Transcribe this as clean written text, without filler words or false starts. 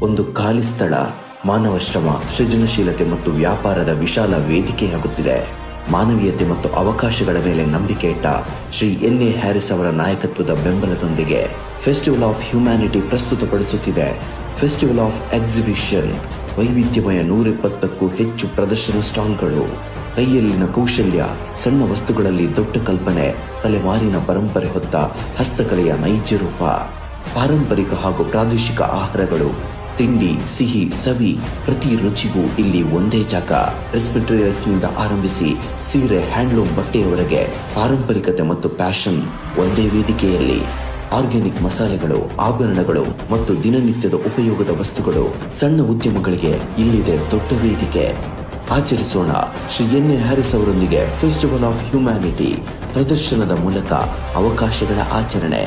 ಒಂದು ಖಾಲಿ ಸ್ಥಳ ಮಾನವ ಶ್ರಮ, ಸೃಜನಶೀಲತೆ ಮತ್ತು ವ್ಯಾಪಾರದ ವಿಶಾಲ ವೇದಿಕೆಯಾಗುತ್ತಿದೆ. ಮಾನವೀಯತೆ ಮತ್ತು ಅವಕಾಶಗಳ ಮೇಲೆ ನಂಬಿಕೆ ಇಟ್ಟ ಶ್ರೀ ಎನ್.ಎ. ಹ್ಯಾರಿಸ್ ಅವರ ನಾಯಕತ್ವದ ಬೆಂಬಲದೊಂದಿಗೆ ಫೆಸ್ಟಿವಲ್ ಆಫ್ ಹ್ಯುಮ್ಯಾನಿಟಿ ಪ್ರಸ್ತುತಪಡಿಸುತ್ತಿದೆ ಫೆಸ್ಟಿವಲ್ ಆಫ್ ಎಕ್ಸಿಬಿಷನ್. ವೈವಿಧ್ಯಮಯ 120ಕ್ಕೂ ಹೆಚ್ಚು ಪ್ರದರ್ಶನ ಸ್ಟಾಲ್ಗಳು, ಕೈಯಲ್ಲಿನ ಕೌಶಲ್ಯ, ಸಣ್ಣ ವಸ್ತುಗಳಲ್ಲಿ ದೊಡ್ಡ ಕಲ್ಪನೆ, ತಲೆಮಾರಿನ ಪರಂಪರೆ ಹೊತ್ತ ಹಸ್ತಕಲೆಯ ನೈಜ ರೂಪ, ಪಾರಂಪರಿಕ ಹಾಗೂ ಪ್ರಾದೇಶಿಕ ಆಹಾರಗಳು, ತಿಂಡಿ, ಸಿಹಿ, ಸವಿ, ಪ್ರತಿ ರುಚಿಗೂ ಇಲ್ಲಿ ಒಂದೇ ಜಾಗ. ರೆಸ್ಪಿಟೇರಿಯಲ್ಸ್ನಿಂದ ಆರಂಭಿಸಿ ಸೀರೆ, ಹ್ಯಾಂಡ್ಲೂಮ್ ಬಟ್ಟೆಯವರೆಗೆ ಪಾರಂಪರಿಕತೆ ಮತ್ತು ಪ್ಯಾಷನ್ ಒಂದೇ ವೇದಿಕೆಯಲ್ಲಿ. ಆರ್ಗ್ಯಾನಿಕ್ ಮಸಾಲೆಗಳು, ಆಭರಣಗಳು ಮತ್ತು ದಿನನಿತ್ಯದ ಉಪಯೋಗದ ವಸ್ತುಗಳು, ಸಣ್ಣ ಉದ್ಯಮಗಳಿಗೆ ಇಲ್ಲಿದೆ ದೊಡ್ಡ ವೇದಿಕೆ. ಆಚರಿಸೋಣ ಶ್ರೀ ಎನ್.ಎ. ಹ್ಯಾರಿಸ್ ಅವರೊಂದಿಗೆ ಫೆಸ್ಟಿವಲ್ ಆಫ್ ಹ್ಯುಮ್ಯಾನಿಟಿ. ಪ್ರದರ್ಶನದ ಮೂಲಕ ಅವಕಾಶಗಳ ಆಚರಣೆ.